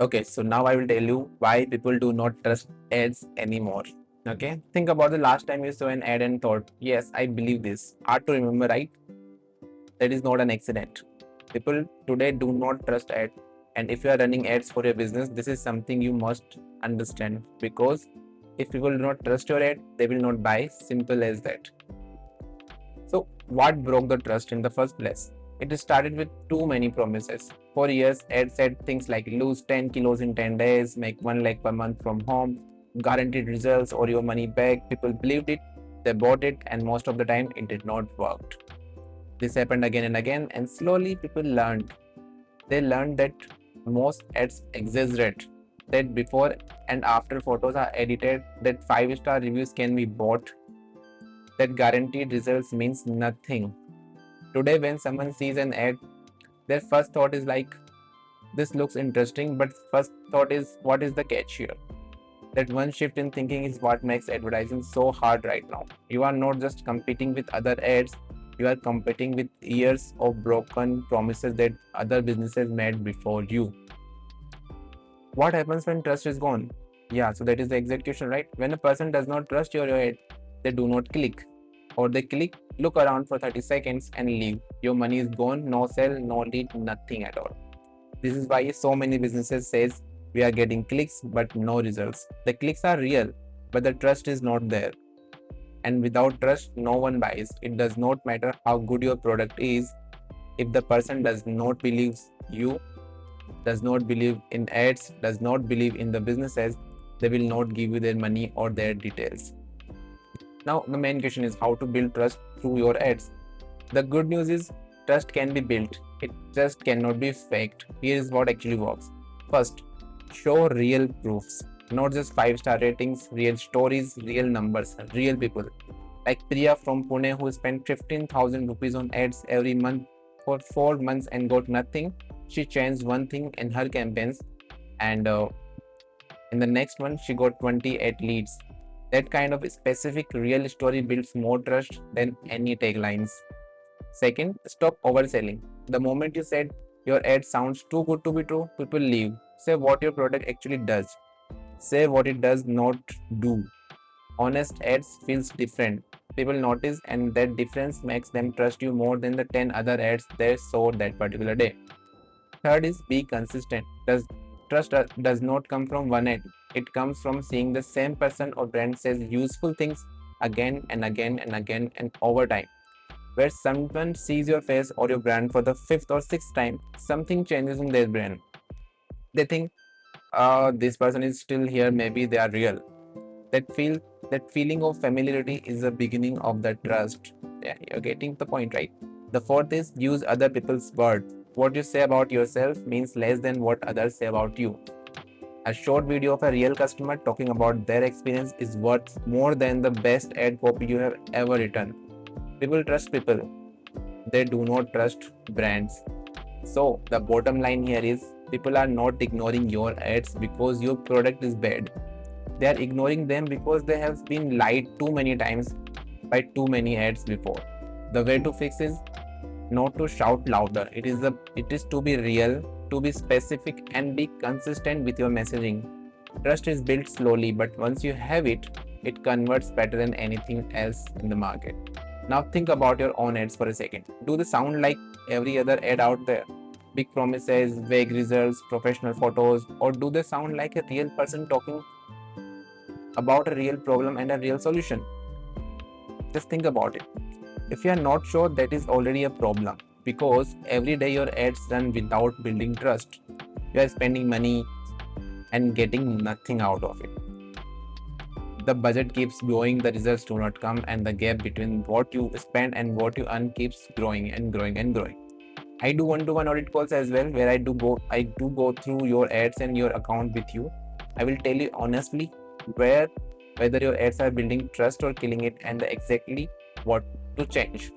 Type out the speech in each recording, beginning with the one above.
Okay, so now I will tell you why people do not trust ads anymore. Okay, think about the last time you saw an ad and thought, yes, I believe this. Hard to remember, right? That is not an accident. People today do not trust ads. And if you are running ads for your business, this is something you must understand, because if people do not trust your ad, they will not buy. Simple as that. So, what broke the trust in the first place? It started with too many promises. For years, ads said things like lose 10 kilos in 10 days, make 1 lakh per month from home, guaranteed results or your money back. People believed it, they bought it, and most of the time it did not work. This happened again and again, and slowly people learned. They learned that most ads exaggerate, that before and after photos are edited, that 5-star reviews can be bought, that guaranteed results means nothing. Today, when someone sees an ad, their first thought is like, this looks interesting, but first thought is, what is the catch here? That one shift in thinking is what makes advertising so hard right now. You are not just competing with other ads, you are competing with years of broken promises that other businesses made before you. What happens when trust is gone? Yeah, so that is the execution, right? When a person does not trust your ad, they do not click. Or they click, look around for 30 seconds and leave. Your money is gone, no sell, no lead, nothing at all. This is why so many businesses says we are getting clicks but no results. The clicks are real, but the trust is not there. And without trust, no one buys. It does not matter how good your product is. If the person does not believe you, does not believe in ads, does not believe in the businesses, they will not give you their money or their details. Now, the main question is how to build trust through your ads. The good news is trust can be built, it just cannot be faked. Here is what actually works. First, show real proofs, not just 5-star ratings, real stories, real numbers, real people. Like Priya from Pune, who spent 15,000 rupees on ads every month for 4 months and got nothing. She changed one thing in her campaigns, and in the next one, she got 28 leads. That kind of specific real story builds more trust than any taglines. Second, stop overselling. The moment you said your ad sounds too good to be true, people leave. Say what your product actually does. Say what it does not do. Honest ads feels different. People notice, and that difference makes them trust you more than the 10 other ads they saw that particular day. Third is be consistent. Trust does not come from one ad. It comes from seeing the same person or brand says useful things again and again and again and over time. Where someone sees your face or your brand for the fifth or sixth time, something changes in their brain. They think, this person is still here, maybe they are real. That feel that feeling of familiarity is the beginning of the trust. Yeah, you're getting the point, right? The fourth is use other people's words. What you say about yourself means less than what others say about you. A short video of a real customer talking about their experience is worth more than the best ad copy you have ever written. People trust people, they do not trust brands. So, the bottom line here is people are not ignoring your ads because your product is bad. They are ignoring them because they have been lied too many times by too many ads before. The way to fix is not to shout louder. It is to be real, to be specific and be consistent with your messaging. Trust is built slowly, but once you have it, it converts better than anything else in the market. Now think about your own ads for a second. Do they sound like every other ad out there? Big promises, vague results, professional photos, or do they sound like a real person talking about a real problem and a real solution? Just think about it. If you are not sure, that is already a problem, because every day your ads run without building trust. You are spending money and getting nothing out of it. The budget keeps growing, the results do not come, and the gap between what you spend and what you earn keeps growing and growing and growing. I do one-to-one audit calls as well, where I do go through your ads and your account with you. I will tell you honestly whether your ads are building trust or killing it, and exactly what to change.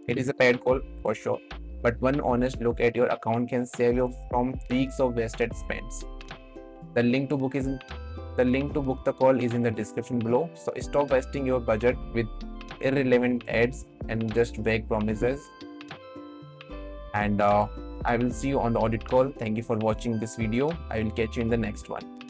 It is a paid call for sure, but one honest look at your account can save you from weeks of wasted spends. The link to book is the link to book the call is in the description below. So stop wasting your budget with irrelevant ads and just vague promises. And I will see you on the audit call. Thank you for watching this video. I will catch you in the next one.